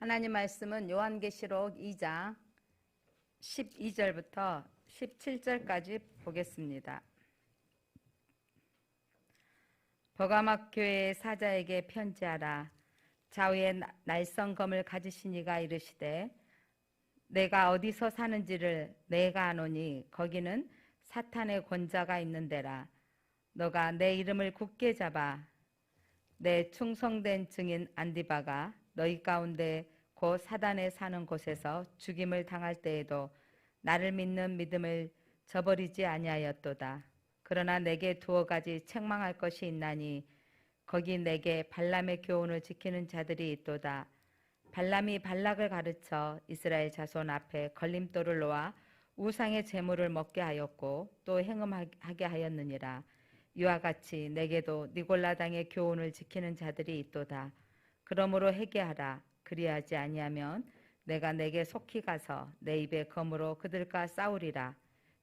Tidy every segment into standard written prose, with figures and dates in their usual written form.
하나님 말씀은 요한계시록 2장 12절부터 17절까지 보겠습니다. 버가막 교회의 사자에게 편지하라. 좌우에 날성검을 가지신 이가 이르시되 내가 어디서 사는지를 내가 아노니 거기는 사탄의 권자가 있는 데라. 너가 내 이름을 굳게 잡아 내 충성된 증인 안디바가 너희 가운데 곧 사단에 사는 곳에서 죽임을 당할 때에도 나를 믿는 믿음을 저버리지 아니하였도다. 그러나 내게 두어 가지 책망할 것이 있나니 거기 내게 발람의 교훈을 지키는 자들이 있도다. 발람이 발락을 가르쳐 이스라엘 자손 앞에 걸림돌을 놓아 우상의 제물을 먹게 하였고 또 행음하게 하였느니라. 이와 같이 내게도 니골라당의 교훈을 지키는 자들이 있도다. 그러므로 회개하라. 그리하지 아니하면 내가 내게 속히 가서 내 입에 검으로 그들과 싸우리라.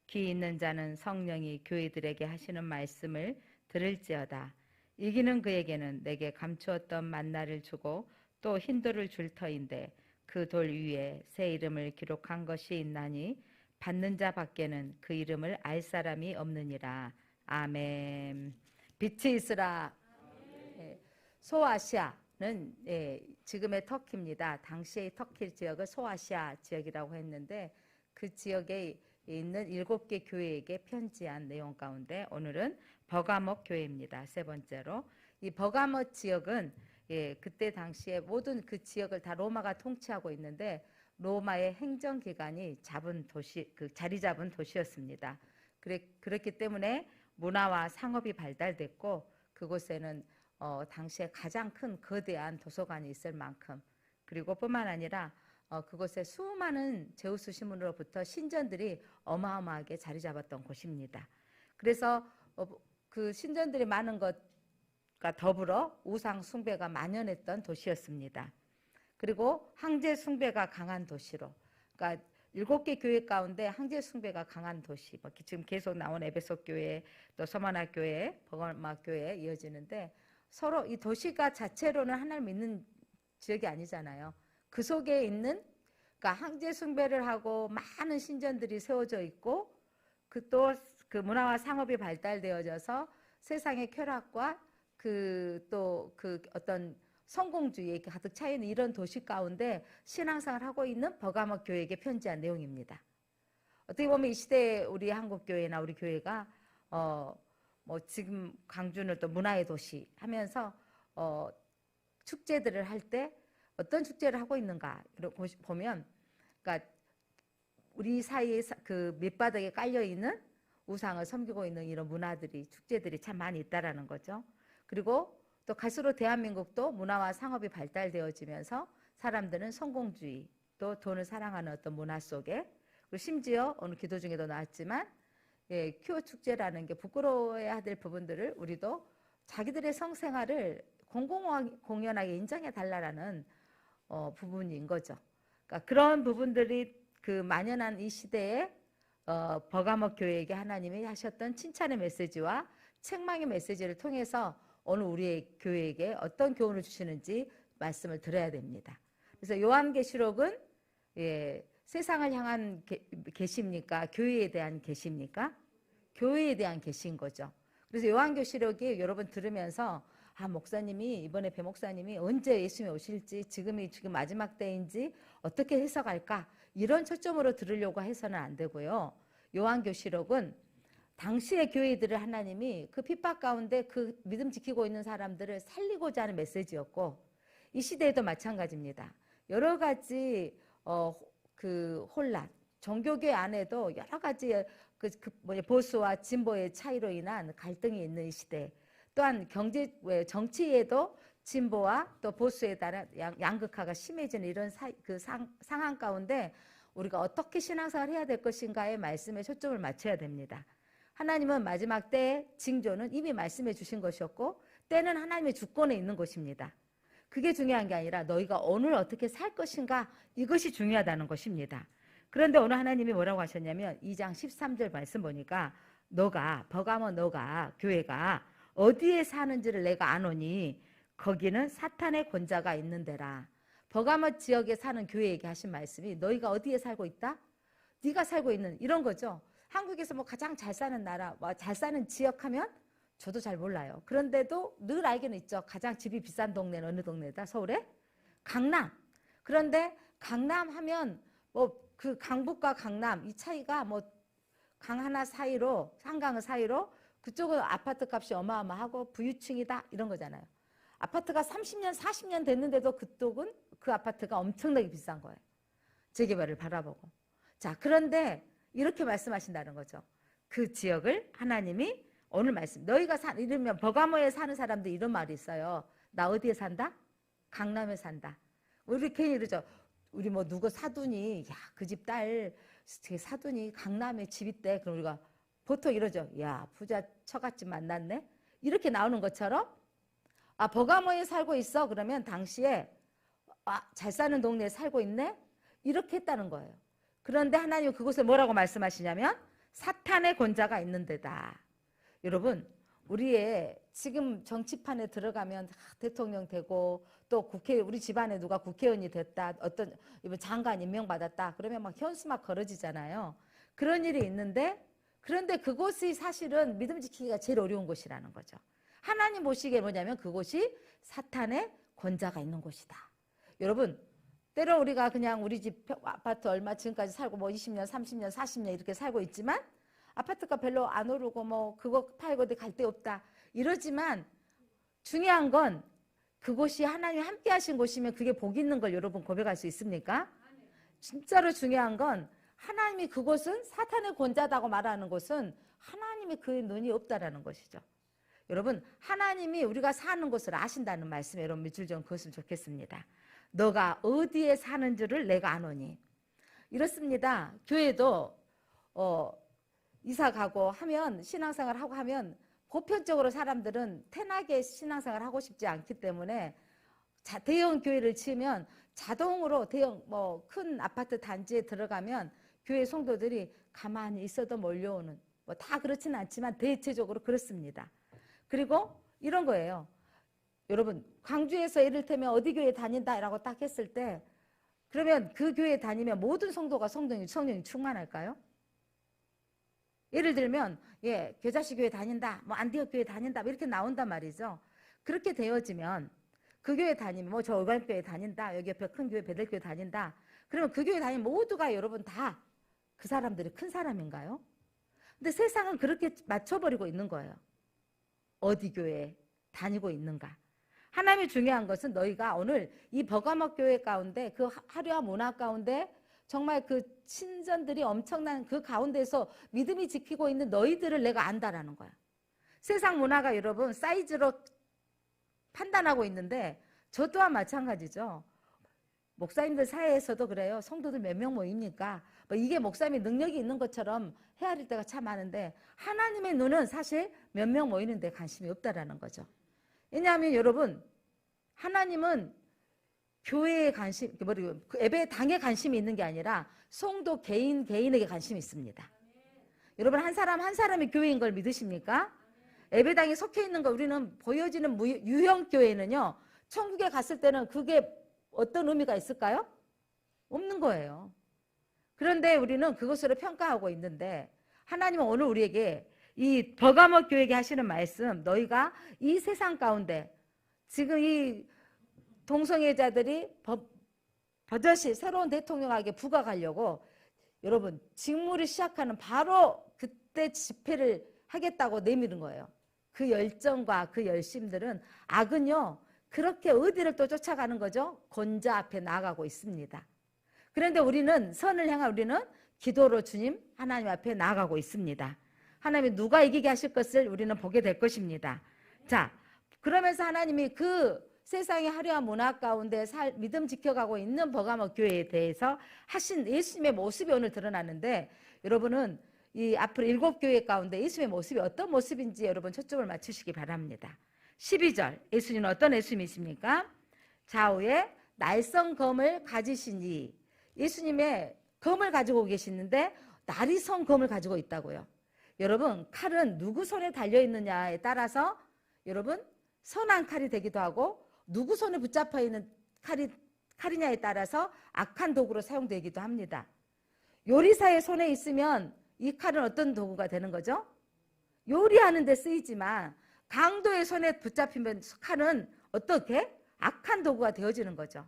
귀 있는 자는 성령이 교회들에게 하시는 말씀을 들을지어다. 이기는 그에게는 내게 감추었던 만나를 주고 또 흰돌을 줄 터인데 그 돌 위에 새 이름을 기록한 것이 있나니 받는 자 밖에는 그 이름을 알 사람이 없느니라. 아멘. 빛이 있으라. 소아시아는 지금의 터키입니다. 당시의 터키 지역을 소아시아 지역이라고 했는데 그 지역에 있는 7개 교회에게 편지한 내용 가운데 오늘은 버가목 교회입니다. 세 번째로 이 버가목 지역은 그때 당시에 모든 그 지역을 다 로마가 통치하고 있는데 로마의 행정기관이 자리 잡은 도시였습니다. 그렇기 때문에 문화와 상업이 발달됐고 그곳에는 당시에 가장 큰 거대한 도서관이 있을 만큼 그리고 뿐만 아니라 그곳에 수많은 제우스 신문으로부터 신전들이 어마어마하게 자리 잡았던 곳입니다. 그래서 그 신전들이 많은 것과 더불어 우상 숭배가 만연했던 도시였습니다. 그리고 황제 숭배가 강한 도시로, 그러니까 7개 교회 가운데 황제 숭배가 강한 도시, 지금 계속 나온 에베소 교회, 또 서머나 교회, 버가막 교회 이어지는데 서로 이 도시가 자체로는 하나님 믿는 지역이 아니잖아요. 그 속에 있는, 그러니까 황제 숭배를 하고 많은 신전들이 세워져 있고 그 문화와 상업이 발달되어져서 세상의 쾌락과 그 어떤 성공주의에 가득 차 있는 이런 도시 가운데 신앙생활을 하고 있는 버가목 교회에게 편지한 내용입니다. 어떻게 보면 이 시대에 우리 한국 교회나 우리 교회가 지금 광주는 또 문화의 도시 하면서 축제들을 할 때 어떤 축제를 하고 있는가 보면, 그러니까 우리 사이에 그 밑바닥에 깔려 있는 우상을 섬기고 있는 이런 문화들이, 축제들이 참 많이 있다라는 거죠. 그리고 또 갈수록 대한민국도 문화와 상업이 발달되어지면서 사람들은 성공주의, 또 돈을 사랑하는 어떤 문화 속에, 그리고 심지어 오늘 기도 중에도 나왔지만 큐어 축제라는 게 부끄러워해야 될 부분들을 우리도 자기들의 성생활을 공공연하게 인정해 달라라는 부분인 거죠. 그러니까 그런 부분들이 그 만연한 이 시대에 버가목 교회에게 하나님이 하셨던 칭찬의 메시지와 책망의 메시지를 통해서 오늘 우리의 교회에게 어떤 교훈을 주시는지 말씀을 들어야 됩니다. 그래서 요한계시록은 세상을 향한 계시입니까? 교회에 대한 계시입니까? 교회에 대한 계시인 거죠. 그래서 요한계시록이 여러분 들으면서 목사님이 이번에 배 목사님이 언제 예수님이 오실지, 지금 마지막 때인지 어떻게 해석할까, 이런 초점으로 들으려고 해서는 안 되고요. 요한계시록은 당시의 교회들을 하나님이 그 핍박 가운데 그 믿음 지키고 있는 사람들을 살리고자 하는 메시지였고, 이 시대에도 마찬가지입니다. 여러 가지 그 혼란, 종교계 안에도 여러 가지 보수와 진보의 차이로 인한 갈등이 있는 이 시대, 또한 정치에도 진보와 또 보수에 따른 양극화가 심해지는 이런 상황 가운데 우리가 어떻게 신앙생활을 해야 될 것인가에 말씀에 초점을 맞춰야 됩니다. 하나님은 마지막 때의 징조는 이미 말씀해 주신 것이었고 때는 하나님의 주권에 있는 것입니다. 그게 중요한 게 아니라 너희가 오늘 어떻게 살 것인가, 이것이 중요하다는 것입니다. 그런데 오늘 하나님이 뭐라고 하셨냐면 2장 13절 말씀 보니까 버가모 너가 교회가 어디에 사는지를 내가 아노니 거기는 사탄의 권자가 있는 데라. 버가모 지역에 사는 교회에게 하신 말씀이 너희가 어디에 살고 있다? 네가 살고 있는 이런 거죠. 한국에서 뭐 가장 잘 사는 나라, 뭐 잘 사는 지역 하면 저도 잘 몰라요. 그런데도 늘 알기는 있죠. 가장 집이 비싼 동네는 어느 동네다? 서울에? 강남. 그런데 강남 하면 뭐 그 강북과 강남 이 차이가 뭐 강 하나 사이로 한강 사이로 그쪽은 아파트 값이 어마어마하고 부유층이다 이런 거잖아요. 아파트가 30년 40년 됐는데도 그쪽은 그 아파트가 엄청나게 비싼 거예요. 재개발을 바라보고. 자, 그런데 이렇게 말씀하신다는 거죠. 그 지역을 하나님이 오늘 말씀 너희가 이러면 버가모에 사는 사람들 이런 말이 있어요. 나 어디에 산다? 강남에 산다. 우리 괜히 이러죠. 우리 뭐 누구 사돈이 야, 그 집 딸 사돈이 강남에 집 있대. 그럼 우리가 보통 이러죠. 야, 부자 처갓집 만났네. 이렇게 나오는 것처럼 아, 버가모에 살고 있어. 그러면 당시에 아, 잘 사는 동네에 살고 있네. 이렇게 했다는 거예요. 그런데 하나님은 그곳에 뭐라고 말씀하시냐면 사탄의 권자가 있는 데다. 여러분, 우리의 지금 정치판에 들어가면 대통령 되고 또 국회 우리 집안에 누가 국회의원이 됐다, 어떤 장관 임명받았다 그러면 막 현수 막 걸어지잖아요. 그런 일이 있는데 그런데 그곳이 사실은 믿음 지키기가 제일 어려운 곳이라는 거죠. 하나님 보시기에 뭐냐면 그곳이 사탄의 권자가 있는 곳이다. 여러분, 때로 우리가 그냥 우리 집 아파트 얼마 지금까지 살고 뭐 20년, 30년, 40년 이렇게 살고 있지만 아파트가 별로 안 오르고 뭐 그거 팔고 어디 갈 데 없다 이러지만 중요한 건 그곳이 하나님이 함께 하신 곳이면 그게 복 있는 걸 여러분 고백할 수 있습니까? 진짜로 중요한 건 하나님이 그곳은 사탄의 권자다고 말하는 곳은 하나님이 그의 눈이 없다라는 것이죠. 여러분, 하나님이 우리가 사는 곳을 아신다는 말씀 여러분 밑줄 좀 그었으면 좋겠습니다. 너가 어디에 사는 줄을 내가 아노니. 이렇습니다. 교회도 이사 가고 하면 신앙생활 하고 하면 보편적으로 사람들은 편하게 신앙생활 하고 싶지 않기 때문에 대형 교회를 지으면 자동으로 대형 뭐 큰 아파트 단지에 들어가면 교회 성도들이 가만히 있어도 몰려오는 뭐 다 그렇지는 않지만 대체적으로 그렇습니다. 그리고 이런 거예요. 여러분, 광주에서 이를테면 어디 교회 다닌다라고 딱 했을 때 그러면 그 교회 다니면 모든 성도가 성령이 충만할까요? 예를 들면 겨자씨 교회 다닌다, 뭐 안디옥 교회 다닌다 이렇게 나온단 말이죠. 그렇게 되어지면 그 교회 다니면 뭐 저 의관교회 다닌다, 여기 옆에 큰 교회 베들교회 다닌다. 그러면 그 교회 다니면 모두가 여러분 다 그 사람들이 큰 사람인가요? 근데 세상은 그렇게 맞춰버리고 있는 거예요. 어디 교회에 다니고 있는가. 하나님이 중요한 것은 너희가 오늘 이 버가모 교회 가운데 그 화려한 문화 가운데 정말 그 친전들이 엄청난 그 가운데서 믿음이 지키고 있는 너희들을 내가 안다라는 거야. 세상 문화가 여러분 사이즈로 판단하고 있는데 저 또한 마찬가지죠. 목사님들 사이에서도 그래요. 성도들 몇 명 모입니까? 뭐 이게 목사님이 능력이 있는 것처럼 헤아릴 때가 참 많은데 하나님의 눈은 사실 몇 명 모이는 데 관심이 없다라는 거죠. 왜냐하면 여러분 하나님은 교회에 관심, 예배당에 관심이 있는 게 아니라 성도 개인에게 관심이 있습니다. 여러분 한 사람 한 사람이 교회인 걸 믿으십니까? 예배당에 속해 있는 거 우리는 보여지는 유형 교회는요. 천국에 갔을 때는 그게 어떤 의미가 있을까요? 없는 거예요. 그런데 우리는 그것으로 평가하고 있는데 하나님은 오늘 우리에게 이 버가모 교회에게 하시는 말씀 너희가 이 세상 가운데 지금 이 동성애자들이 버젓이 새로운 대통령에게 부각하려고 여러분 직무를 시작하는 바로 그때 집회를 하겠다고 내미는 거예요. 그 열정과 그 열심들은 악은요 그렇게 어디를 또 쫓아가는 거죠? 권자 앞에 나아가고 있습니다. 그런데 우리는 선을 향한 우리는 기도로 주님 하나님 앞에 나아가고 있습니다. 하나님이 누가 이기게 하실 것을 우리는 보게 될 것입니다. 자, 그러면서 하나님이 그 세상의 화려한 문화 가운데 믿음 지켜가고 있는 버가모 교회에 대해서 하신 예수님의 모습이 오늘 드러나는데 여러분은 이 앞으로 7교회 가운데 예수님의 모습이 어떤 모습인지 여러분 초점을 맞추시기 바랍니다. 12절 예수님은 어떤 예수님이십니까? 좌우에 날성검을 가지시니 예수님의 검을 가지고 계시는데 나리성 검을 가지고 있다고요. 여러분 칼은 누구 손에 달려있느냐에 따라서 여러분 선한 칼이 되기도 하고 누구 손에 붙잡혀 있는 칼이 칼이냐에 따라서 악한 도구로 사용되기도 합니다. 요리사의 손에 있으면 이 칼은 어떤 도구가 되는 거죠? 요리하는 데 쓰이지만 강도의 손에 붙잡히면 칼은 어떻게? 악한 도구가 되어지는 거죠.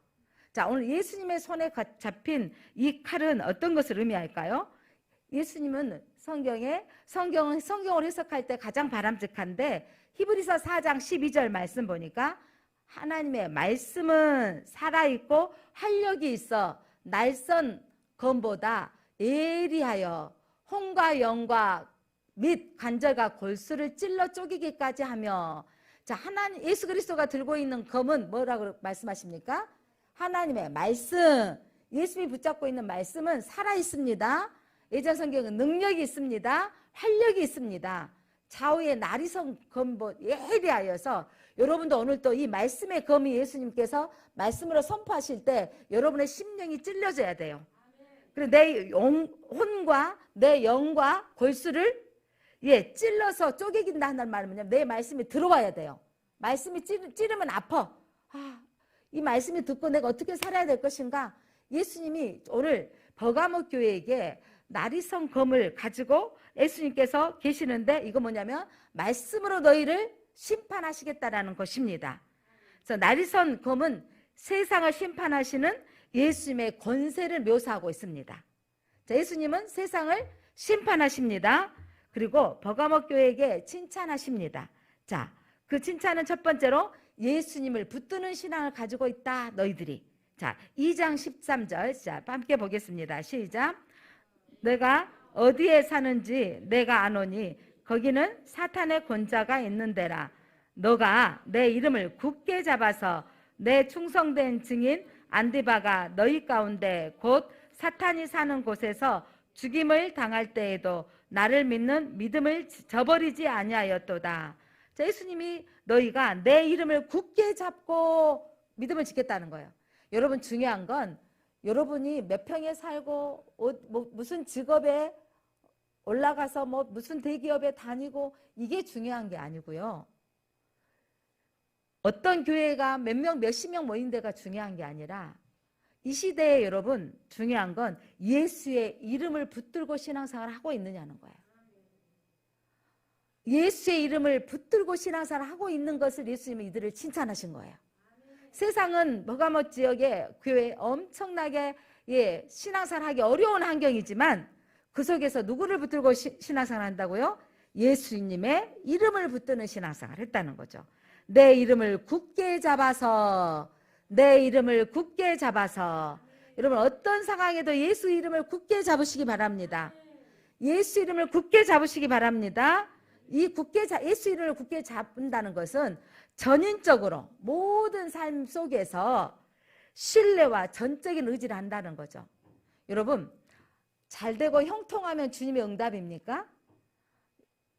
자, 오늘 예수님의 손에 잡힌 이 칼은 어떤 것을 의미할까요? 예수님은 성경을 해석할 때 가장 바람직한데 히브리서 4장 12절 말씀 보니까 하나님의 말씀은 살아있고 활력이 있어 날선 검보다 예리하여 혼과 영과 및 관절과 골수를 찔러 쪼개기까지 하며, 자, 하나님 예수 그리스도가 들고 있는 검은 뭐라고 말씀하십니까? 하나님의 말씀. 예수님이 붙잡고 있는 말씀은 살아 있습니다. 예전 성경은 능력이 있습니다. 활력이 있습니다. 좌우의 나리선 검보 예리하여서, 여러분도 오늘 또 이 말씀의 검이 예수님께서 말씀으로 선포하실 때 여러분의 심령이 찔려져야 돼요. 그리고 내 혼과 내 영과 골수를 찔러서 쪼개긴다 하는 말은 뭐냐면 내 말씀이 들어와야 돼요. 말씀이 찌르면 아파. 이 말씀이 듣고 내가 어떻게 살아야 될 것인가? 예수님이 오늘 버가모 교회에게 나리선 검을 가지고 예수님께서 계시는데, 이거 뭐냐면 말씀으로 너희를 심판하시겠다라는 것입니다. 그래서 나리선 검은 세상을 심판하시는 예수님의 권세를 묘사하고 있습니다. 자, 예수님은 세상을 심판하십니다. 그리고 버가모 교회에게 칭찬하십니다. 자, 그 칭찬은 첫 번째로 예수님을 붙드는 신앙을 가지고 있다 너희들이. 자, 2장 13절 자, 함께 보겠습니다. 시작. 내가 어디에 사는지 내가 아노니 거기는 사탄의 권자가 있는 데라. 너가 내 이름을 굳게 잡아서 내 충성된 증인 안디바가 너희 가운데 곧 사탄이 사는 곳에서 죽임을 당할 때에도 나를 믿는 믿음을 저버리지 아니하였도다. 자, 예수님이 너희가 내 이름을 굳게 잡고 믿음을 지켰다는 거예요. 여러분, 중요한 건 여러분이 몇 평에 살고 무슨 직업에 올라가서 무슨 대기업에 다니고 이게 중요한 게 아니고요. 어떤 교회가 몇 명, 몇십 명 모인 데가 중요한 게 아니라 이 시대에 여러분 중요한 건 예수의 이름을 붙들고 신앙생활을 하고 있느냐는 거예요. 예수의 이름을 붙들고 신앙생활을 하고 있는 것을 예수님은 이들을 칭찬하신 거예요. 세상은 버가모 지역의 교회 엄청나게 신앙생활하기 어려운 환경이지만 그 속에서 누구를 붙들고 신앙생활 한다고요? 예수님의 이름을 붙드는 신앙생활을 했다는 거죠. 내 이름을 굳게 잡아서, 내 이름을 굳게 잡아서. 여러분, 어떤 상황에도 예수 이름을 굳게 잡으시기 바랍니다. 예수 이름을 굳게 잡으시기 바랍니다. 예수 이름을 굳게 잡는다는 것은 전인적으로 모든 삶 속에서 신뢰와 전적인 의지를 한다는 거죠. 여러분, 잘되고 형통하면 주님의 응답입니까?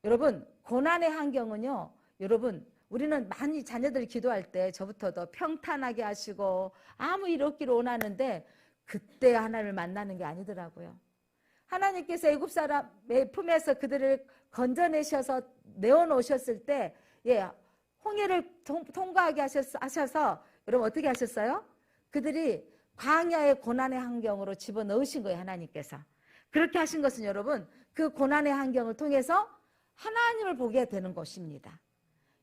여러분, 고난의 환경은요, 여러분, 우리는 많이 자녀들이 기도할 때 저부터도 평탄하게 하시고 아무 일 없기를 원하는데 그때 하나님을 만나는 게 아니더라고요. 하나님께서 애굽 사람의 품에서 그들을 건져내셔서 내어놓으셨을 때 홍해를 통과하게 하셔서 여러분 어떻게 하셨어요? 그들이 광야의 고난의 환경으로 집어넣으신 거예요. 하나님께서. 그렇게 하신 것은 여러분 그 고난의 환경을 통해서 하나님을 보게 되는 것입니다.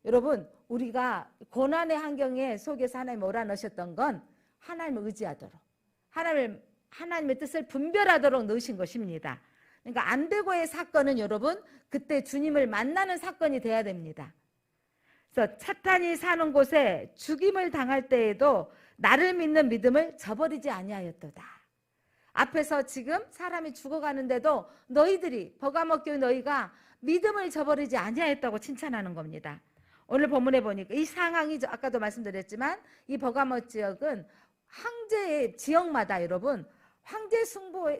여러분, 우리가 고난의 환경에 속에서 하나님 몰아넣으셨던 건 하나님을 의지하도록, 하나님의 뜻을 분별하도록 넣으신 것입니다. 그러니까 안 되고의 사건은 여러분 그때 주님을 만나는 사건이 돼야 됩니다. 그래서 사탄이 사는 곳에 죽임을 당할 때에도 나를 믿는 믿음을 저버리지 아니하였도다. 앞에서 지금 사람이 죽어가는데도 너희들이, 버가모 교회 너희가 믿음을 저버리지 아니하였다고 칭찬하는 겁니다. 오늘 본문에 보니까 이 상황이 아까도 말씀드렸지만 이 버가모 지역은 황제의 지역마다 여러분 황제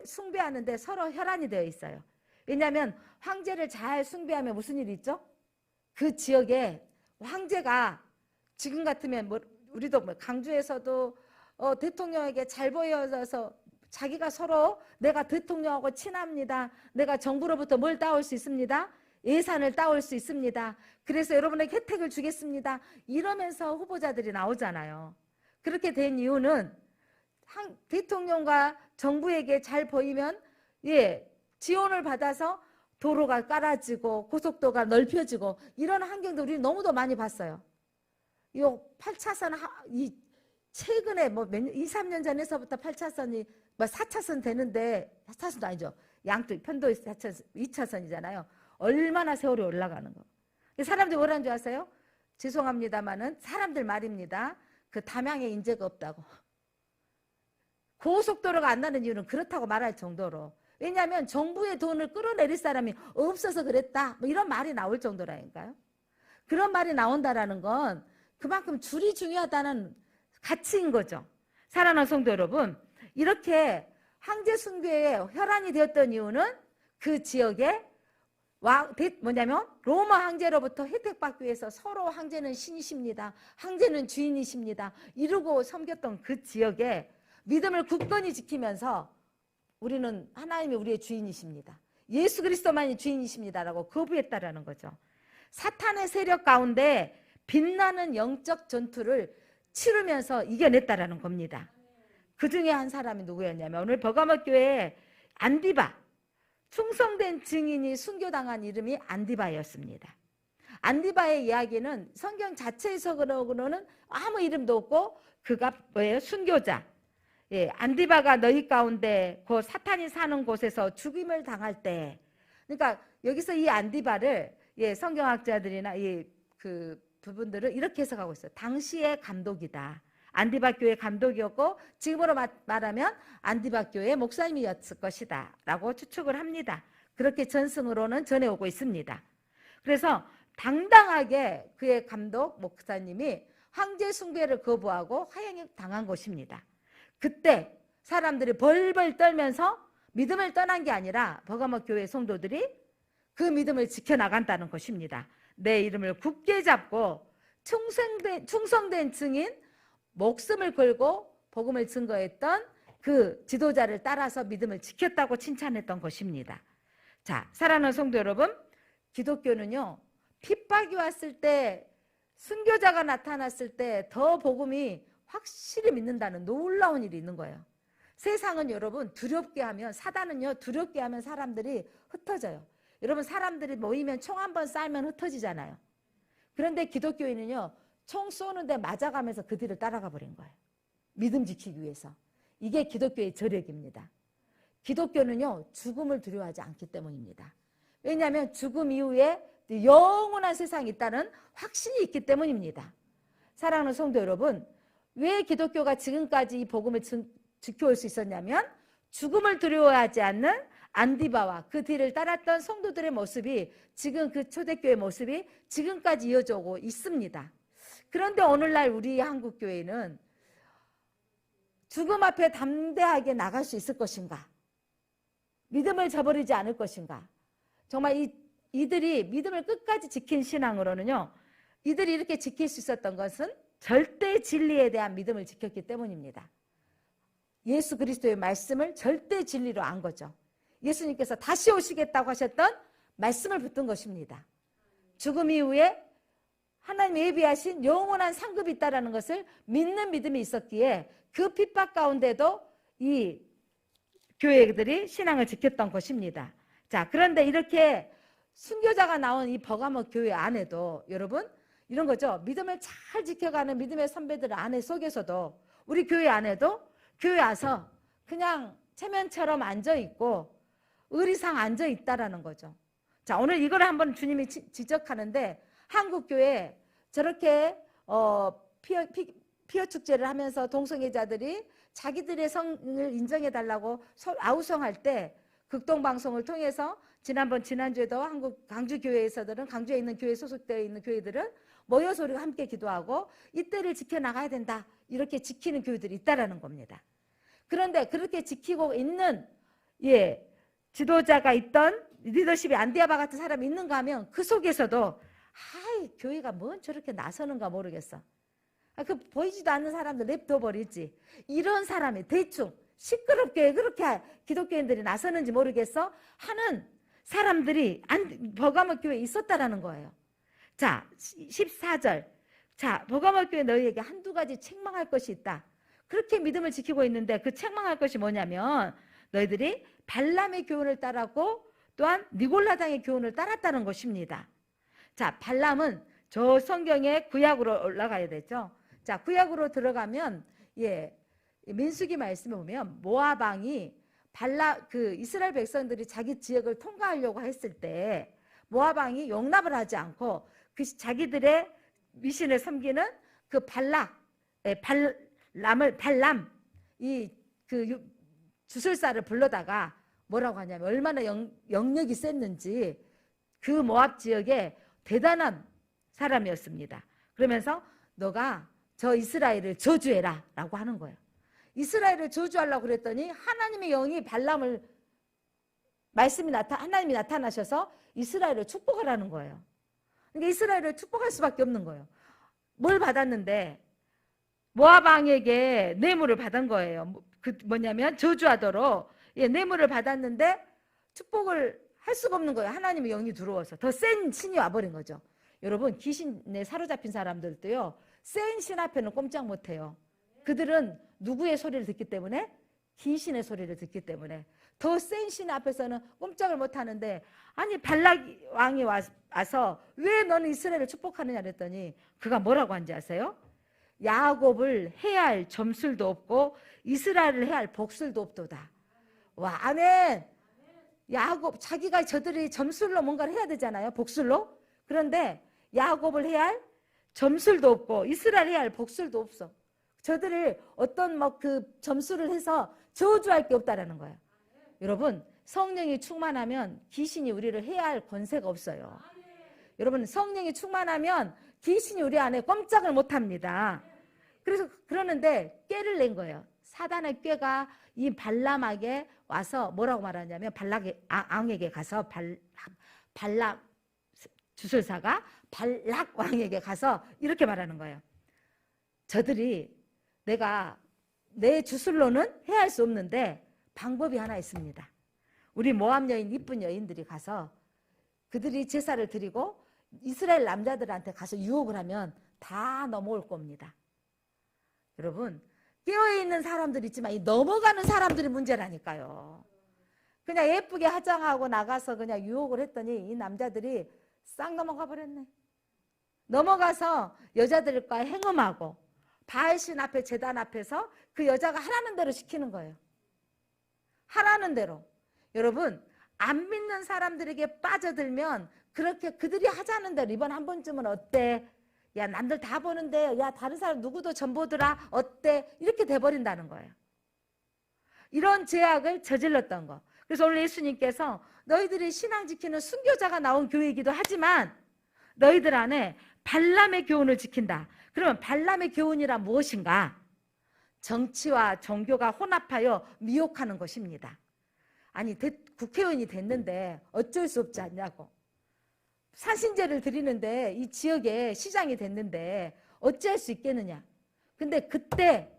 숭배하는데 서로 혈안이 되어 있어요. 왜냐하면 황제를 잘 숭배하면 무슨 일이 있죠? 그 지역에 황제가 지금 같으면 우리도 강주에서도 대통령에게 잘 보여서 자기가 서로 내가 대통령하고 친합니다. 내가 정부로부터 뭘 따올 수 있습니다. 예산을 따올 수 있습니다. 그래서 여러분에게 혜택을 주겠습니다. 이러면서 후보자들이 나오잖아요. 그렇게 된 이유는 대통령과 정부에게 잘 보이면 지원을 받아서 도로가 깔아지고 고속도로가 넓혀지고 이런 환경도 우리 너무도 많이 봤어요. 이 8차선 최근에 2, 3년 전에서부터 8차선이 4차선 되는데 4차선도 아니죠. 양쪽 편도 2차선이잖아요. 얼마나 세월이 올라가는 거. 사람들이 뭐라는 줄 아세요? 죄송합니다만은 사람들 말입니다. 그 담양에 인재가 없다고. 고속도로가 안 나는 이유는 그렇다고 말할 정도로. 왜냐하면 정부의 돈을 끌어내릴 사람이 없어서 그랬다. 이런 말이 나올 정도라니까요. 그런 말이 나온다라는 건 그만큼 줄이 중요하다는 가치인 거죠. 사랑하는 성도 여러분, 이렇게 황제 순교에 혈안이 되었던 이유는 그 지역에 뭐냐면 로마 황제로부터 혜택받기 위해서 서로 황제는 신이십니다. 황제는 주인이십니다. 이러고 섬겼던 그 지역에 믿음을 굳건히 지키면서 우리는 하나님이 우리의 주인이십니다. 예수 그리스도만이 주인이십니다라고 거부했다라는 거죠. 사탄의 세력 가운데 빛나는 영적 전투를 치르면서 이겨냈다라는 겁니다. 그 중에 한 사람이 누구였냐면 오늘 버가모 교회에 안디바, 충성된 증인이 순교당한 이름이 안디바였습니다. 안디바의 이야기는 성경 자체에서는 아무 이름도 없고 그가 뭐예요? 순교자. 안디바가 너희 가운데 그 사탄이 사는 곳에서 죽임을 당할 때, 그러니까 여기서 이 안디바를 성경학자들이나 그 부분들을 이렇게 해석하고 있어요. 당시의 감독이다. 안디바 교회 감독이었고 지금으로 말하면 안디바 교회 목사님이었을 것이다 라고 추측을 합니다. 그렇게 전승으로는 전해오고 있습니다. 그래서 당당하게 그의 감독 목사님이 황제 숭배를 거부하고 화형을 당한 것입니다. 그때 사람들이 벌벌 떨면서 믿음을 떠난 게 아니라 버가모 교회 성도들이 그 믿음을 지켜나간다는 것입니다. 내 이름을 굳게 잡고 충성된 증인, 목숨을 걸고 복음을 증거했던 그 지도자를 따라서 믿음을 지켰다고 칭찬했던 것입니다. 자, 사랑하는 성도 여러분, 기독교는요, 핍박이 왔을 때, 순교자가 나타났을 때 더 복음이 확실히 믿는다는 놀라운 일이 있는 거예요. 세상은 여러분 두렵게 하면, 사단은요 두렵게 하면 사람들이 흩어져요. 여러분 사람들이 모이면 총 한 번 쏴면 흩어지잖아요. 그런데 기독교인은요 총 쏘는데 맞아가면서 그 뒤를 따라가 버린 거예요. 믿음 지키기 위해서. 이게 기독교의 저력입니다. 기독교는요 죽음을 두려워하지 않기 때문입니다. 왜냐하면 죽음 이후에 영원한 세상이 있다는 확신이 있기 때문입니다. 사랑하는 성도 여러분, 왜 기독교가 지금까지 이 복음을 지켜올 수 있었냐면 죽음을 두려워하지 않는 안디바와 그 뒤를 따랐던 성도들의 모습이, 지금 그 초대교회 모습이 지금까지 이어져 오고 있습니다. 그런데 오늘날 우리 한국교회는 죽음 앞에 담대하게 나갈 수 있을 것인가? 믿음을 저버리지 않을 것인가? 정말 이들이 믿음을 끝까지 지킨 신앙으로는요, 이들이 이렇게 지킬 수 있었던 것은 절대 진리에 대한 믿음을 지켰기 때문입니다. 예수 그리스도의 말씀을 절대 진리로 안 거죠. 예수님께서 다시 오시겠다고 하셨던 말씀을 붙든 것입니다. 죽음 이후에 하나님이 예비하신 영원한 상급이 있다는 것을 믿는 믿음이 있었기에 그 핍박 가운데도 이 교회들이 신앙을 지켰던 것입니다. 자, 그런데 이렇게 순교자가 나온 이 버가모 교회 안에도 여러분 이런 거죠. 믿음을 잘 지켜가는 믿음의 선배들 안에 속에서도 우리 교회 안에도 교회 와서 그냥 체면처럼 앉아있고 의리상 앉아있다라는 거죠. 자, 오늘 이걸 한번 주님이 지적하는데 한국교회 저렇게 피어 축제를 하면서 동성애자들이 자기들의 성을 인정해달라고 아우성할 때 극동방송을 통해서 지난주에도 한국 강주교회에서들은 강주에 있는 교회 소속되어 있는 교회들은 모여서 우리가 함께 기도하고 이때를 지켜나가야 된다 이렇게 지키는 교회들이 있다라는 겁니다. 그런데 그렇게 지키고 있는 지도자가 있던 리더십이 안디바바 같은 사람이 있는가 하면 그 속에서도 교회가 뭔 저렇게 나서는가 모르겠어. 그 보이지도 않는 사람들 냅둬버리지. 이런 사람이 대충 시끄럽게 그렇게 기독교인들이 나서는지 모르겠어 하는 사람들이 버가모 교회에 있었다라는 거예요. 자, 14절. 자, 버가모 교회 너희에게 한두 가지 책망할 것이 있다. 그렇게 믿음을 지키고 있는데 그 책망할 것이 뭐냐면 너희들이 발람의 교훈을 따랐고 또한 니골라당의 교훈을 따랐다는 것입니다. 자, 발람은 저 성경의 구약으로 올라가야 되죠. 자, 구약으로 들어가면 민수기 말씀에 보면 모압 왕이 이스라엘 백성들이 자기 지역을 통과하려고 했을 때 모압 왕이 용납을 하지 않고 그 자기들의 미신을 섬기는 그 발람 그 주술사를 불러다가 뭐라고 하냐면 얼마나 영역이 셌는지 그 모압 지역에 대단한 사람이었습니다. 그러면서 너가 저 이스라엘을 저주해라 라고 하는 거예요. 이스라엘을 저주하려고 그랬더니 하나님의 영이 발람을 하나님이 나타나셔서 이스라엘을 축복하라는 거예요. 그러니까 이스라엘을 축복할 수밖에 없는 거예요. 뭘 받았는데 모압 왕에게 뇌물을 받은 거예요. 뭐냐면 저주하도록 뇌물을 받았는데 축복을 할 수가 없는 거예요. 하나님의 영이 들어와서 더 센 신이 와버린 거죠. 여러분, 귀신에 사로잡힌 사람들도요, 센 신 앞에는 꼼짝 못해요. 그들은 누구의 소리를 듣기 때문에? 귀신의 소리를 듣기 때문에 더 센 신 앞에서는 꼼짝을 못하는데, 아니 발락 왕이 와서 왜 너는 이스라엘을 축복하느냐 그랬더니 그가 뭐라고 한지 아세요? 야곱을 해야 할 점술도 없고 이스라엘을 해야 할 복술도 없도다. 와, 아멘. 야곱, 저들이 점술로 뭔가를 해야 되잖아요. 복술로. 그런데 야곱을 해야 할 점술도 없고 이스라엘 해야 할 복술도 없어. 저들이 어떤 그 점술을 해서 저주할 게 없다라는 거예요. 여러분, 성령이 충만하면 귀신이 우리를 해야 할 권세가 없어요. 여러분, 성령이 충만하면 귀신이 우리 안에 꼼짝을 못합니다. 그래서 그러는데 꾀를 낸 거예요. 사단의 꾀가 이 발람에게 와서 뭐라고 말하냐면 왕에게 가서 발람 주술사가 발락 왕에게 가서 이렇게 말하는 거예요. 저들이 내 주술로는 해할 수 없는데 방법이 하나 있습니다. 우리 모압 여인, 이쁜 여인들이 가서 그들이 제사를 드리고 이스라엘 남자들한테 가서 유혹을 하면 다 넘어올 겁니다. 여러분, 깨어있는 사람들이 있지만 이 넘어가는 사람들이 문제라니까요. 그냥 예쁘게 화장하고 나가서 그냥 유혹을 했더니 이 남자들이 싹 넘어가 버렸네. 넘어가서 여자들과 행음하고 바알신 앞에 제단 앞에서 그 여자가 하라는 대로 시키는 거예요. 하라는 대로. 여러분, 안 믿는 사람들에게 빠져들면 그렇게 그들이 하자는 대로 이번 한 번쯤은 어때? 야, 남들 다 보는데 야, 다른 사람 누구도 전 보더라. 어때? 이렇게 돼버린다는 거예요. 이런 죄악을 저질렀던 거. 그래서 오늘 예수님께서 너희들이 신앙 지키는 순교자가 나온 교회이기도 하지만 너희들 안에 발람의 교훈을 지킨다. 그러면 발람의 교훈이란 무엇인가? 정치와 종교가 혼합하여 미혹하는 것입니다. 아니, 국회의원이 됐는데 어쩔 수 없지 않냐고. 사신제를 드리는데 이 지역에 시장이 됐는데 어찌할 수 있겠느냐. 근데 그때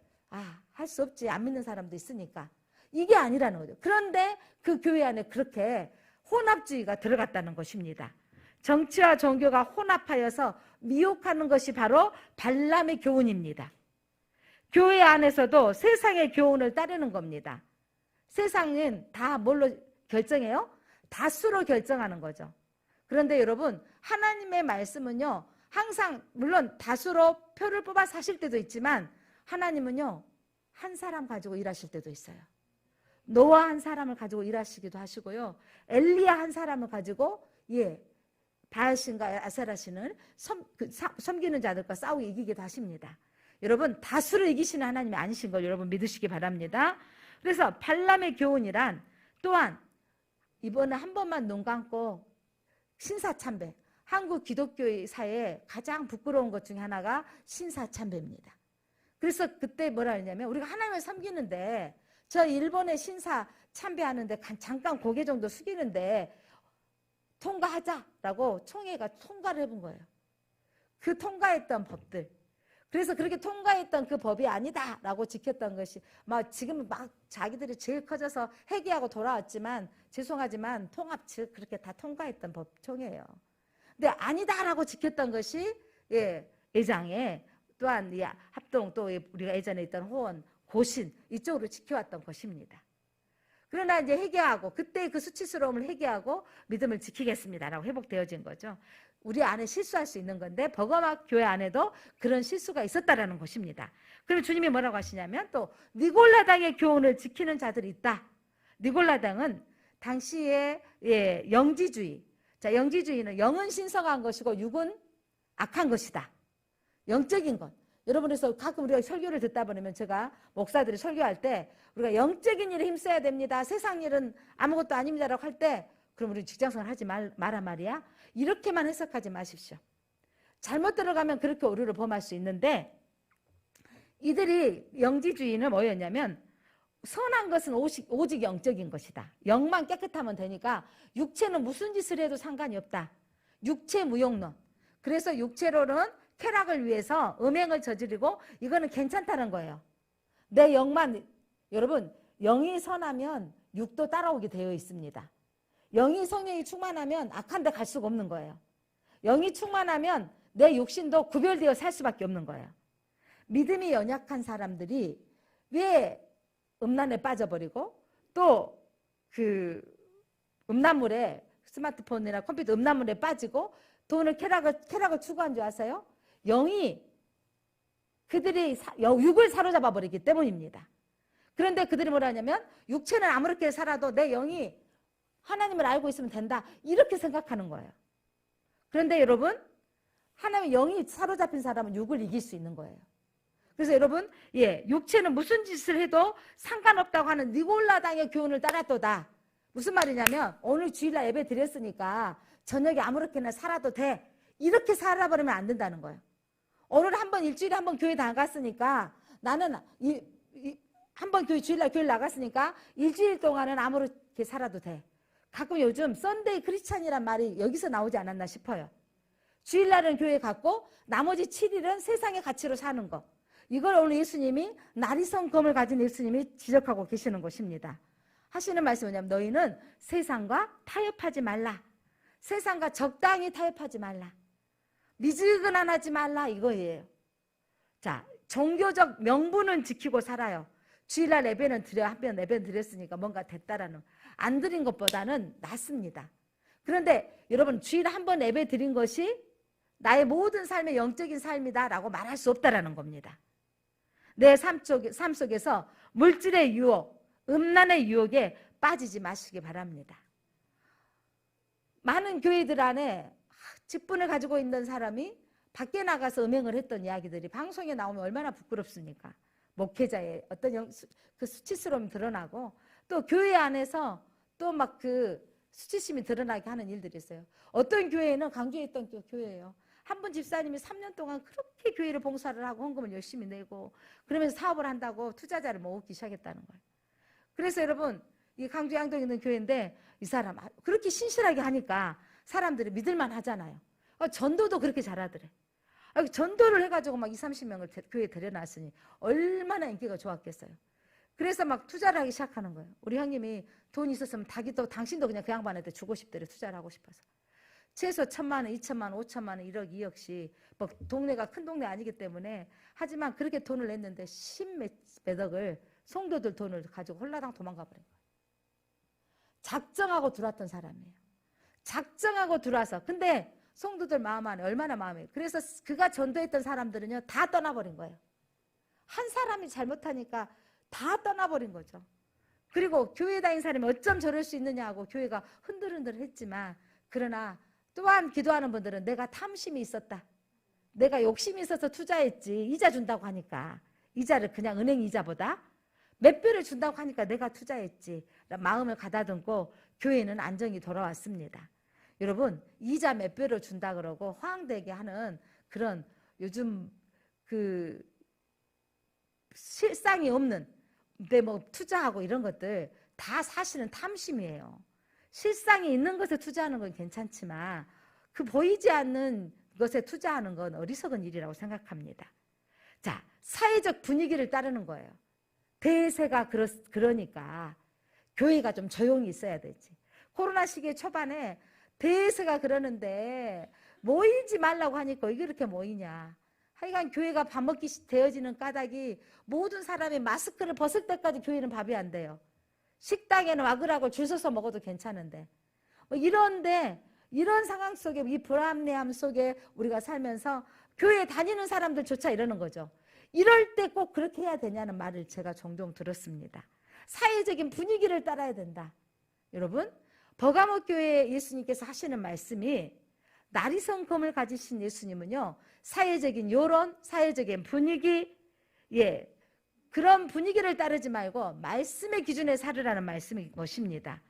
할 수 없지. 안 믿는 사람도 있으니까. 이게 아니라는 거죠. 그런데 그 교회 안에 그렇게 혼합주의가 들어갔다는 것입니다. 정치와 종교가 혼합하여서 미혹하는 것이 바로 발람의 교훈입니다. 교회 안에서도 세상의 교훈을 따르는 겁니다. 세상은 다 뭘로 결정해요? 다수로 결정하는 거죠. 그런데 여러분, 하나님의 말씀은요, 항상 물론 다수로 표를 뽑아서 하실 때도 있지만 하나님은요, 한 사람 가지고 일하실 때도 있어요. 노아 한 사람을 가지고 일하시기도 하시고요, 엘리야 한 사람을 가지고 바알신과 아세라신을 섬기는 자들과 싸우고 이기기도 하십니다. 여러분, 다수를 이기시는 하나님이 아니신 걸 여러분 믿으시기 바랍니다. 그래서 발람의 교훈이란 또한 이번에 한 번만 눈 감고 신사참배, 한국 기독교사에 가장 부끄러운 것 중에 하나가 신사참배입니다. 그래서 그때 뭐라 했냐면 우리가 하나님을 섬기는데 저 일본의 신사참배하는데 잠깐 고개 정도 숙이는데 통과하자라고 총회가 통과를 해본 거예요. 그 통과했던 법들. 그래서 그렇게 통과했던 그 법이 아니다라고 지켰던 것이 지금은 자기들이 제일 커져서 회개하고 돌아왔지만 죄송하지만 통합 즉 그렇게 다 통과했던 법총이에요. 근데 아니다라고 지켰던 것이 예장에 또한 합동 또 우리가 예전에 있던 고신 이쪽으로 지켜왔던 것입니다. 그러나 이제 회개하고 그때 그 수치스러움을 회개하고 믿음을 지키겠습니다라고 회복되어진 거죠. 우리 안에 실수할 수 있는 건데 버거막 교회 안에도 그런 실수가 있었다라는 것입니다. 그럼 주님이 뭐라고 하시냐면 또 니골라당의 교훈을 지키는 자들이 있다. 니골라당은 당시에 영지주의. 자, 영지주의는 영은 신성한 것이고 육은 악한 것이다. 영적인 것. 여러분, 그래서 가끔 우리가 설교를 듣다 보면 제가 목사들이 설교할 때 우리가 영적인 일에 힘써야 됩니다. 세상 일은 아무것도 아닙니다라고 할 때 그럼 우리 직장생활 하지 마라 말이야. 이렇게만 해석하지 마십시오. 잘못 들어가면 그렇게 오류를 범할 수 있는데 이들이 영지주의는 뭐였냐면 선한 것은 오직 영적인 것이다. 영만 깨끗하면 되니까 육체는 무슨 짓을 해도 상관이 없다. 육체 무용론. 그래서 육체로는 쾌락을 위해서 음행을 저지르고 이거는 괜찮다는 거예요. 내 영만, 여러분, 영이 선하면 육도 따라오게 되어 있습니다. 영이 성령이 충만하면 악한 데 갈 수가 없는 거예요. 영이 충만하면 내 육신도 구별되어 살 수밖에 없는 거예요. 믿음이 연약한 사람들이 왜 음란에 빠져버리고 또 그 음란물에 스마트폰이나 컴퓨터 음란물에 빠지고 돈을 쾌락을 추구한 줄 아세요? 영이 그들이 육을 사로잡아 버리기 때문입니다. 그런데 그들이 뭐라 하냐면 육체는 아무렇게 살아도 내 영이 하나님을 알고 있으면 된다. 이렇게 생각하는 거예요. 그런데 여러분, 하나님의 영이 사로잡힌 사람은 육을 이길 수 있는 거예요. 그래서 여러분, 육체는 무슨 짓을 해도 상관없다고 하는 니골라당의 교훈을 따랐도다. 무슨 말이냐면 오늘 주일날 예배 드렸으니까 저녁에 아무렇게나 살아도 돼. 이렇게 살아버리면 안 된다는 거예요. 오늘 일주일에 한 번 교회 나갔으니까 나는 한 번 주일날 교회 나갔으니까 일주일 동안은 아무렇게 살아도 돼. 가끔 요즘 썬데이 크리스찬이란 말이 여기서 나오지 않았나 싶어요. 주일날은 교회 갔고 나머지 7일은 세상의 가치로 사는 거. 이걸 오늘 예수님이 나리성검을 가진 예수님이 지적하고 계시는 것입니다. 하시는 말씀은 뭐냐면 너희는 세상과 타협하지 말라. 세상과 적당히 타협하지 말라. 미지근한하지 말라 이거예요. 자, 종교적 명분은 지키고 살아요. 주일날 예배는 한번 예배는 드렸으니까 뭔가 됐다라는, 안 드린 것보다는 낫습니다. 그런데 여러분, 주일에 한 번 예배 드린 것이 나의 모든 삶의 영적인 삶이다라고 말할 수 없다라는 겁니다. 내 삶 속에서 물질의 유혹, 음란의 유혹에 빠지지 마시기 바랍니다. 많은 교회들 안에 직분을 가지고 있는 사람이 밖에 나가서 음행을 했던 이야기들이 방송에 나오면 얼마나 부끄럽습니까? 목회자의 어떤 그 수치스러움이 드러나고 또 교회 안에서 또 막 그 수치심이 드러나게 하는 일들이 있어요. 어떤 교회는 강주에 있던 교회예요. 한 분 집사님이 3년 동안 그렇게 교회를 봉사를 하고 헌금을 열심히 내고 그러면서 사업을 한다고 투자자를 모으기 시작했다는 거예요. 그래서 여러분, 이 강주 양동에 있는 교회인데 이 사람 그렇게 신실하게 하니까 사람들이 믿을만 하잖아요. 전도도 그렇게 잘하더래. 전도를 해가지고 막 20-30명을 교회에 데려놨으니 얼마나 인기가 좋았겠어요. 그래서 막 투자를 하기 시작하는 거예요. 우리 형님이 돈 있었으면 당신도 그냥 그 양반한테 주고 싶더래. 투자를 하고 싶어서. 최소 1,000만 원, 2,000만 원, 5,000만 원, 1억, 2억씩 뭐 동네가 큰 동네 아니기 때문에 하지만 그렇게 돈을 냈는데 10몇억을 성도들 돈을 가지고 홀라당 도망가 버린 거예요. 작정하고 들어왔던 사람이에요. 작정하고 들어와서. 근데 성도들 마음 안에 얼마나 마음에. 그래서 그가 전도했던 사람들은요 다 떠나버린 거예요. 한 사람이 잘못하니까 다 떠나버린 거죠. 그리고 교회 다닌 사람이 어쩜 저럴 수 있느냐 하고 교회가 흔들흔들 했지만, 그러나 또한 기도하는 분들은 내가 탐심이 있었다. 내가 욕심이 있어서 투자했지. 이자 준다고 하니까. 이자를 그냥 은행 이자보다 몇 배를 준다고 하니까 내가 투자했지. 마음을 가다듬고 교회는 안정이 돌아왔습니다. 여러분, 이자 몇 배로 준다 그러고 허황되게 하는 그런 요즘 그 실상이 없는 근데 뭐 투자하고 이런 것들 다 사실은 탐심이에요. 실상이 있는 것에 투자하는 건 괜찮지만 그 보이지 않는 것에 투자하는 건 어리석은 일이라고 생각합니다. 자, 사회적 분위기를 따르는 거예요. 대세가 그러니까 교회가 좀 조용히 있어야 되지. 코로나 시기의 초반에 대세가 그러는데 모이지 말라고 하니까 왜 이렇게 모이냐 하여간 교회가 밥 먹기 되어지는 까닭이 모든 사람이 마스크를 벗을 때까지 교회는 밥이 안 돼요. 식당에는 와그라고 줄 서서 먹어도 괜찮은데 이런데 이런 상황 속에 이 불합리함 속에 우리가 살면서 교회 다니는 사람들조차 이러는 거죠. 이럴 때 꼭 그렇게 해야 되냐는 말을 제가 종종 들었습니다. 사회적인 분위기를 따라야 된다. 여러분 버가모 교회 예수님께서 하시는 말씀이 나리성검을 가지신 예수님은요 사회적인 여론, 사회적인 분위기 그런 분위기를 따르지 말고 말씀의 기준에 살으라는 말씀인 것입니다.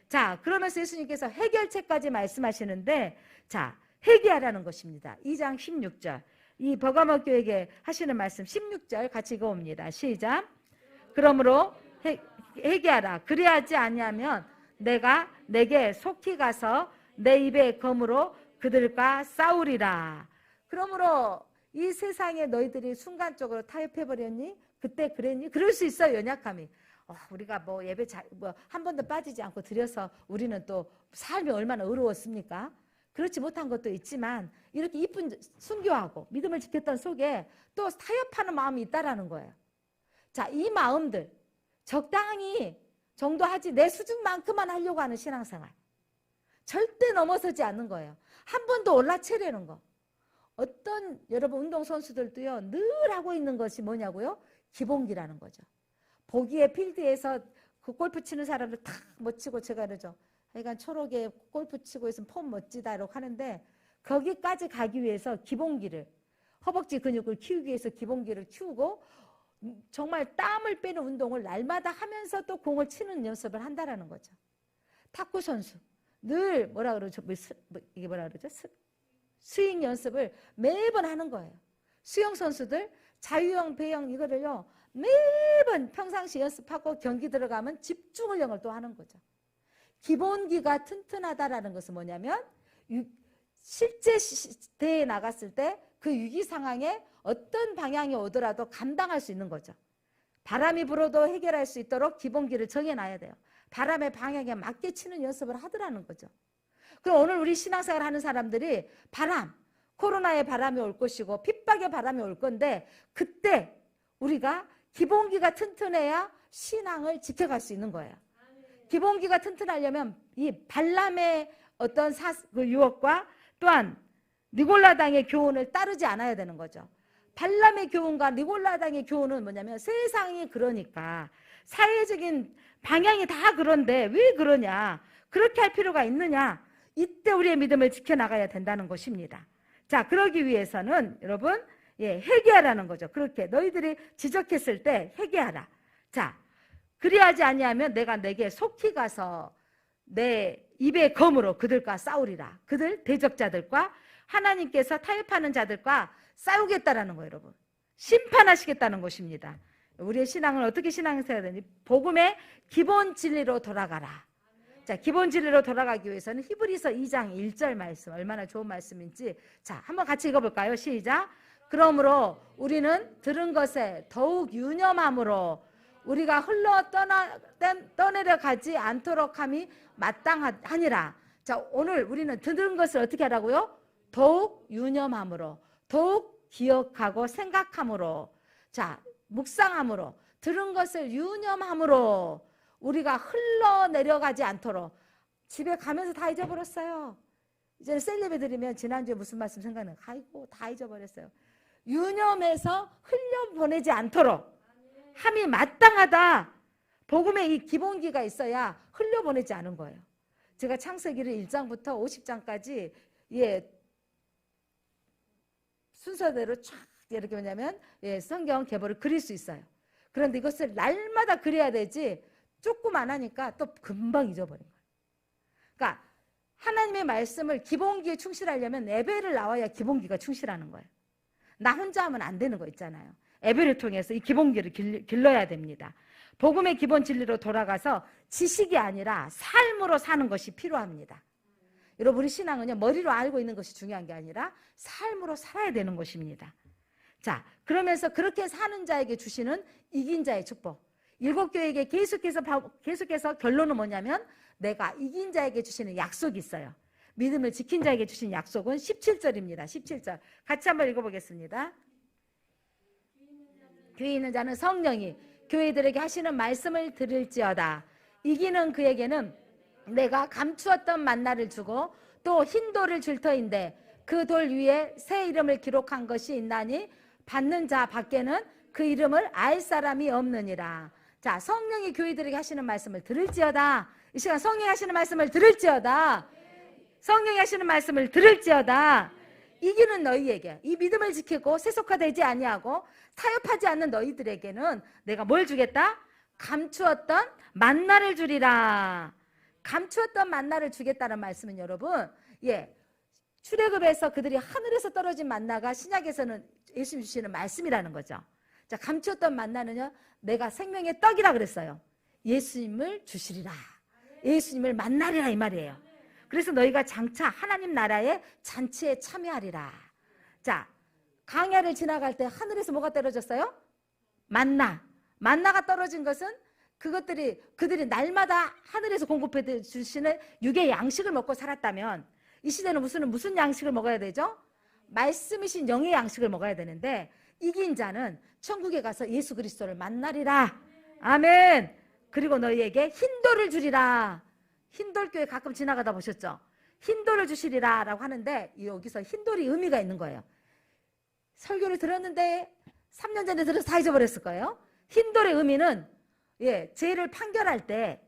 자, 그러면서 예수님께서 해결책까지 말씀하시는데 자, 회개하라는 것입니다. 2장 16절 이 버가모 교회에게 하시는 말씀 16절 같이 읽어봅니다. 시작. 그러므로 회개하라. 그리하지 아니하면 내가 내게 속히 가서 내 입의 검으로 그들과 싸우리라. 그러므로 이 세상에 너희들이 순간적으로 타협해버렸니? 그때 그랬니? 그럴 수 있어요. 연약함이. 우리가 뭐 예배 한 번도 빠지지 않고 드려서 우리는 또 삶이 얼마나 어려웠습니까? 그렇지 못한 것도 있지만 이렇게 이쁜 순교하고 믿음을 지켰던 속에 또 타협하는 마음이 있다라는 거예요. 자, 이 마음들 적당히 정도 하지 내 수준만큼만 하려고 하는 신앙생활 절대 넘어서지 않는 거예요. 한 번 더 올라채려는 거. 어떤 여러분 운동선수들도요 늘 하고 있는 것이 뭐냐고요? 기본기라는 거죠. 보기에 필드에서 그 골프 치는 사람들 탁 멋지고 제가 그러죠. 그러니까 초록에 골프 치고 있으면 폼 멋지다 이렇게 하는데 거기까지 가기 위해서 기본기를 허벅지 근육을 키우기 위해서 기본기를 키우고 정말 땀을 빼는 운동을 날마다 하면서 또 공을 치는 연습을 한다라는 거죠. 탁구 선수 늘 뭐라 그러죠? 이게 뭐라 그러죠? 스윙 연습을 매번 하는 거예요. 수영 선수들 자유형, 배영 이거를요 매번 평상시 연습하고 경기 들어가면 집중을 또 하는 거죠. 기본기가 튼튼하다라는 것은 뭐냐면 실제 대회에 나갔을 때 그 위기 상황에 어떤 방향이 오더라도 감당할 수 있는 거죠. 바람이 불어도 해결할 수 있도록 기본기를 정해놔야 돼요. 바람의 방향에 맞게 치는 연습을 하더라는 거죠. 그럼 오늘 우리 신앙생활 하는 사람들이 코로나의 바람이 올 것이고 핍박의 바람이 올 건데 그때 우리가 기본기가 튼튼해야 신앙을 지켜갈 수 있는 거예요. 기본기가 튼튼하려면 이 발람의 어떤 그 유혹과 또한 니골라당의 교훈을 따르지 않아야 되는 거죠. 발람의 교훈과 니골라당의 교훈은 뭐냐면 세상이 그러니까 사회적인 방향이 다 그런데 왜 그러냐? 그렇게 할 필요가 있느냐? 이때 우리의 믿음을 지켜나가야 된다는 것입니다. 자, 그러기 위해서는 여러분 회개하라는 거죠. 그렇게 너희들이 지적했을 때 회개하라. 자, 그리하지 아니하면 내가 내게 속히 가서 내 입의 검으로 그들과 싸우리라. 그들 대적자들과 하나님께서 타협하는 자들과 싸우겠다라는 거예요, 여러분. 심판하시겠다는 것입니다. 우리의 신앙을 어떻게 신앙해야 되는지 복음의 기본 진리로 돌아가라. 자, 기본 진리로 돌아가기 위해서는 히브리서 2장 1절 말씀 얼마나 좋은 말씀인지 자, 한번 같이 읽어볼까요? 시작. 그러므로 우리는 들은 것에 더욱 유념함으로 우리가 흘러 떠내려 가지 않도록 함이 마땅하니라. 자, 오늘 우리는 들은 것을 어떻게 하라고요? 더욱 유념함으로, 더욱 기억하고 생각함으로, 자, 묵상함으로, 들은 것을 유념함으로 우리가 흘러내려가지 않도록. 집에 가면서 다 잊어버렸어요. 이제 셀레브 드리면 지난주에 무슨 말씀 생각나요? 아이고 다 잊어버렸어요. 유념해서 흘려보내지 않도록 함이 마땅하다. 복음의 이 기본기가 있어야 흘려보내지 않은 거예요. 제가 창세기를 1장부터 50장까지 순서대로 쫙 이렇게 뭐냐면 성경 계보를 그릴 수 있어요. 그런데 이것을 날마다 그려야 되지 조금 안 하니까 또 금방 잊어버린 거예요. 그러니까 하나님의 말씀을 기본기에 충실하려면 예배를 나와야 기본기가 충실하는 거예요. 나 혼자 하면 안 되는 거 있잖아요. 예배를 통해서 이 기본기를 길러야 됩니다. 복음의 기본 진리로 돌아가서 지식이 아니라 삶으로 사는 것이 필요합니다. 여러분 우리 신앙은요 머리로 알고 있는 것이 중요한 게 아니라 삶으로 살아야 되는 것입니다. 자, 그러면서 그렇게 사는 자에게 주시는 이긴 자의 축복. 일곱 교회에게 계속해서 결론은 뭐냐면 내가 이긴 자에게 주시는 약속이 있어요. 믿음을 지킨 자에게 주신 약속은 17절입니다. 17절 같이 한번 읽어보겠습니다. 교회에 있는 자는 성령이 교회들에게 하시는 말씀을 들을지어다. 이기는 그에게는 내가 감추었던 만나를 주고 또 흰 돌을 줄 터인데 그 돌 위에 새 이름을 기록한 것이 있나니 받는 자 밖에는 그 이름을 알 사람이 없느니라. 자, 성령이 교회들에게 하시는 말씀을 들을지어다. 이 시간 성령이 하시는 말씀을 들을지어다. 성령이 하시는 말씀을 들을지어다. 이기는 너희에게, 이 믿음을 지키고 세속화되지 아니하고 타협하지 않는 너희들에게는 내가 뭘 주겠다? 감추었던 만나를 주리라. 감추었던 만나를 주겠다는 말씀은 여러분, 출애굽에서 그들이 하늘에서 떨어진 만나가 신약에서는 예수님 주시는 말씀이라는 거죠. 자, 감추었던 만나는요, 내가 생명의 떡이라 그랬어요. 예수님을 주시리라. 예수님을 만나리라 이 말이에요. 그래서 너희가 장차 하나님 나라의 잔치에 참여하리라. 자, 광야를 지나갈 때 하늘에서 뭐가 떨어졌어요? 만나. 만나가 떨어진 것은 그들이 날마다 하늘에서 공급해 주시는 육의 양식을 먹고 살았다면 이 시대는 무슨 양식을 먹어야 되죠? 말씀이신 영의 양식을 먹어야 되는데 이긴 자는 천국에 가서 예수 그리스도를 만나리라. 아멘. 그리고 너희에게 흰돌을 주리라. 흰돌교회 가끔 지나가다 보셨죠? 흰돌을 주시리라 라고 하는데 여기서 흰돌이 의미가 있는 거예요. 설교를 들었는데 3년 전에 들어서 다 잊어버렸을 거예요. 흰돌의 의미는 죄를 판결할 때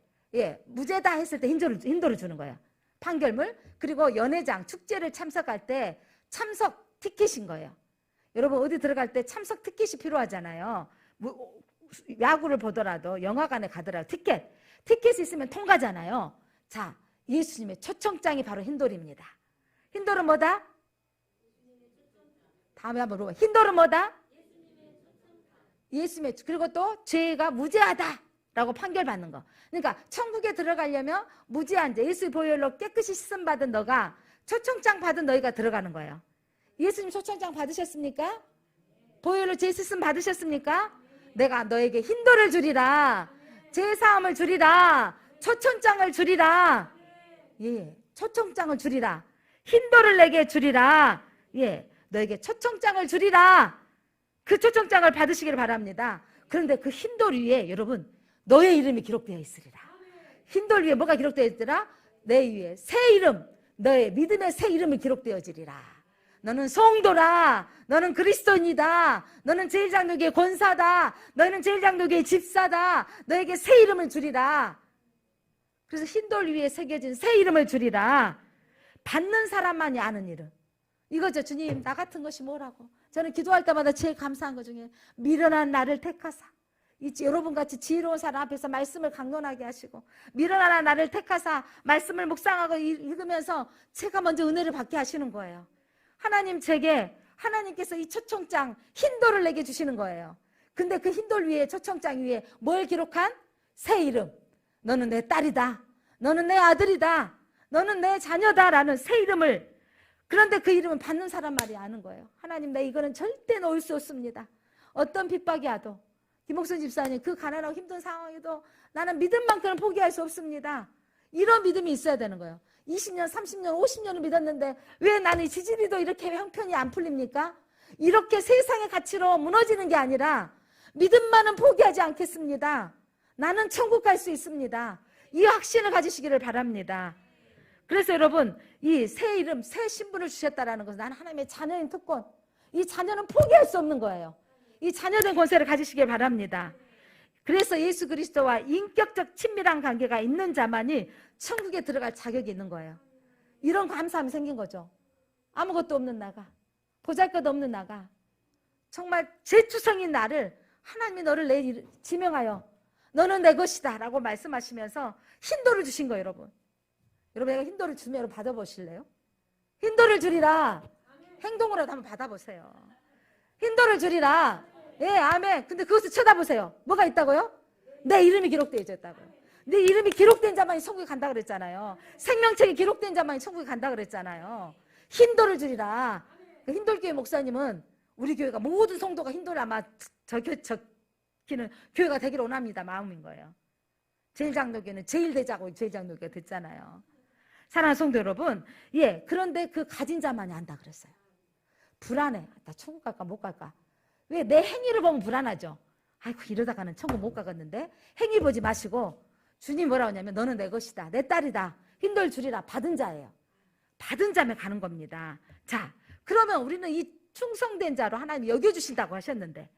무죄다 했을 때 흰돌을 주는 거예요. 판결물. 그리고 연회장 축제를 참석할 때 참석 티켓인 거예요. 여러분 어디 들어갈 때 참석 티켓이 필요하잖아요. 야구를 보더라도 영화관에 가더라도 티켓이 있으면 통과잖아요. 자, 예수님의 초청장이 바로 흰돌입니다. 흰돌은 뭐다? 다음에 한번 물어봐. 흰돌은 뭐다? 예수님의, 그리고 또 죄가 무죄하다라고 판결받는 거. 그러니까 천국에 들어가려면 무죄한 죄, 예수의 보혈로 깨끗이 씻음받은 너가, 초청장 받은 너희가 들어가는 거예요. 예수님 초청장 받으셨습니까? 보혈로 죄 씻음 받으셨습니까? 내가 너에게 흰돌을 주리라. 죄사함을 주리라. 초청장을 주리라. 초청장을 주리라. 흰돌을 내게 주리라. 너에게 초청장을 주리라. 그 초청장을 받으시기를 바랍니다. 그런데 그 흰돌 위에 여러분 너의 이름이 기록되어 있으리라. 흰돌 위에 뭐가 기록되어 있더라? 내 위에 새 이름, 너의 믿음의 새 이름이 기록되어지리라. 너는 성도라. 너는 그리스도인이다. 너는 제일장로교의 권사다. 너는 제일장로교의 집사다. 너에게 새 이름을 주리라. 그래서 흰돌 위에 새겨진 새 이름을 주리라. 받는 사람만이 아는 이름. 이거죠. 주님, 나 같은 것이 뭐라고. 저는 기도할 때마다 제일 감사한 것 중에 미련한 나를 택하사. 여러분같이 지혜로운 사람 앞에서 말씀을 강론하게 하시고 미련한 나를 택하사 말씀을 묵상하고 읽으면서 제가 먼저 은혜를 받게 하시는 거예요. 하나님 제게 하나님께서 이 초청장 흰돌을 내게 주시는 거예요. 근데 그 흰돌 위에 초청장 위에 뭘 기록한? 새 이름. 너는 내 딸이다. 너는 내 아들이다. 너는 내 자녀다라는 새 이름을. 그런데 그 이름은 받는 사람만이 아는 거예요. 하나님, 내 이거는 절대 놓을 수 없습니다. 어떤 핍박이 와도, 김옥순 집사님 그 가난하고 힘든 상황에도 나는 믿음만큼은 포기할 수 없습니다. 이런 믿음이 있어야 되는 거예요. 20년, 30년, 50년을 믿었는데 왜 나는 지지리도 이렇게 형편이 안 풀립니까? 이렇게 세상의 가치로 무너지는 게 아니라 믿음만은 포기하지 않겠습니다. 나는 천국 갈 수 있습니다. 이 확신을 가지시기를 바랍니다. 그래서 여러분, 이 새 이름, 새 신분을 주셨다라는 것은 나는 하나님의 자녀인 특권, 이 자녀는 포기할 수 없는 거예요. 이 자녀된 권세를 가지시길 바랍니다. 그래서 예수 그리스도와 인격적 친밀한 관계가 있는 자만이 천국에 들어갈 자격이 있는 거예요. 이런 감사함이 생긴 거죠. 아무것도 없는 나가, 보잘것없는 나가, 정말 제추성인 나를 하나님이 너를 지명하여 너는 내 것이다 라고 말씀하시면서 흰돌을 주신 거예요. 여러분 내가 흰돌을 주면 여러분 받아보실래요? 흰돌을 주리라. 행동으로도 한번 받아보세요. 흰돌을 주리라. 아멘. 근데 그것을 쳐다보세요. 뭐가 있다고요? 내 이름이 기록되어 있다고요. 내 이름이 기록된 자만이 천국에 간다 그랬잖아요. 생명책이 기록된 자만이 천국에 간다 그랬잖아요. 흰돌을 주리라. 흰돌교회 목사님은 우리 교회가 모든 성도가 흰돌을 아마 적히는 교회가 되기를 원합니다. 마음인 거예요. 제일장로교회는 제일대자고 제일장로교회가 됐잖아요. 사랑하는 성도 여러분, 그런데 그 가진 자만이 안다 그랬어요. 불안해. 나 천국 갈까 못 갈까. 왜? 내 행위를 보면 불안하죠. 아이고 이러다가는 천국 못 가겠는데. 행위 보지 마시고 주님 뭐라고 하냐면 너는 내 것이다, 내 딸이다, 흰돌 주리라. 받은 자예요. 받은 자면 가는 겁니다. 자, 그러면 우리는 이 충성된 자로 하나님이 여겨주신다고 하셨는데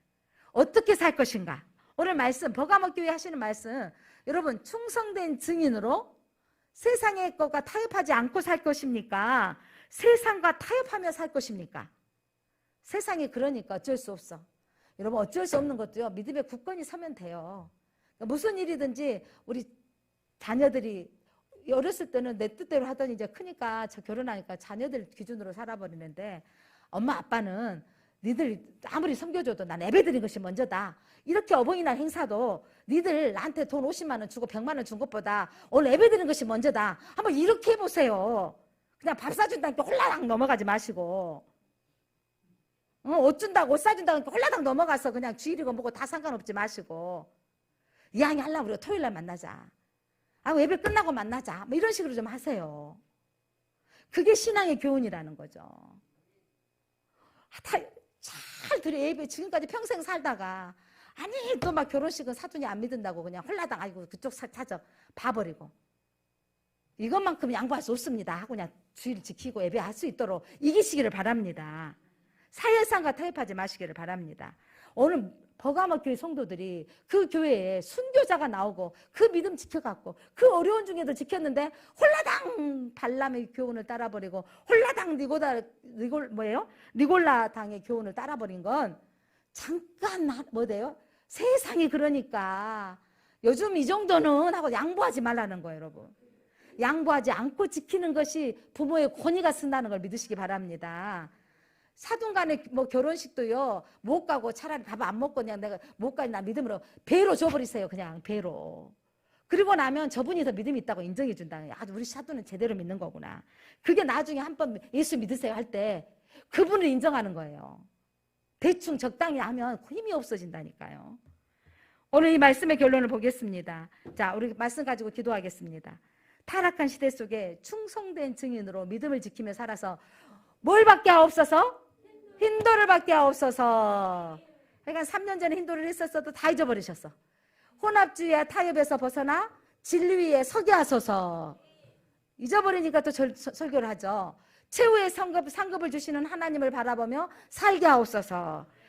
어떻게 살 것인가? 오늘 말씀, 버가모 교회 하시는 말씀, 여러분 충성된 증인으로 세상의 것과 타협하지 않고 살 것입니까? 세상과 타협하며 살 것입니까? 세상이 그러니까 어쩔 수 없어. 여러분 어쩔 수 없는 것도요, 믿음의 굳건히 서면 돼요. 무슨 일이든지 우리 자녀들이 어렸을 때는 내 뜻대로 하더니 이제 크니까, 저 결혼하니까 자녀들 기준으로 살아버리는데, 엄마 아빠는 니들 아무리 섬겨줘도 난 예배 드린 것이 먼저다. 이렇게 어버이날 행사도 니들 나한테 돈 50만 원 주고 100만 원 준 것보다 오늘 예배 드린 것이 먼저다. 한번 이렇게 해보세요. 그냥 밥 사준다니까 홀라당 넘어가지 마시고, 옷 준다고, 옷 사준다고 홀라당 넘어가서 그냥 주일이고 뭐고 다 상관없지 마시고, 이왕이 하려면 우리가 토요일날 만나자, 예배 끝나고 만나자, 뭐 이런 식으로 좀 하세요. 그게 신앙의 교훈이라는 거죠. 잘 들여, 예배 지금까지 평생 살다가 아니 또 막 결혼식은 사돈이 안 믿는다고 그냥 홀라당 아이고 그쪽 찾아 봐버리고, 이것만큼 양보할 수 없습니다 하고 그냥 주일 지키고 예배할 수 있도록 이기시기를 바랍니다. 사회상과 타협하지 마시기를 바랍니다. 오늘 버가모 교회 성도들이 그 교회에 순교자가 나오고 그 믿음 지켜갖고 그 어려운 중에도 지켰는데 홀라당 발람의 교훈을 따라버리고 홀라당 니골라당의 교훈을 따라버린 건 잠깐 뭐래요? 세상이 그러니까 요즘 이 정도는 하고 양보하지 말라는 거예요. 여러분, 양보하지 않고 지키는 것이 부모의 권위가 쓴다는 걸 믿으시기 바랍니다. 사돈간의 뭐 결혼식도요, 못 가고 차라리 밥 안 먹고 그냥 내가 못 가니 나 믿음으로 배로 줘버리세요. 그냥 배로. 그리고 나면 저분이 더 믿음이 있다고 인정해 준다는 거예요. 우리 사돈은 제대로 믿는 거구나. 그게 나중에 한번 예수 믿으세요 할 때 그분을 인정하는 거예요. 대충 적당히 하면 힘이 없어진다니까요. 오늘 이 말씀의 결론을 보겠습니다. 자, 우리 말씀 가지고 기도하겠습니다. 타락한 시대 속에 충성된 증인으로 믿음을 지키며 살아서 뭘 받게 하옵소서? 흰돌을 받게 하옵소서. 그러니까 3년 전에 흰돌을 했었어도 다 잊어버리셨어. 혼합주의와 타협에서 벗어나 진리 위에 서게 하소서. 잊어버리니까 또 설교를 하죠. 최후의 상급을 주시는 하나님을 바라보며 살게 하옵소서.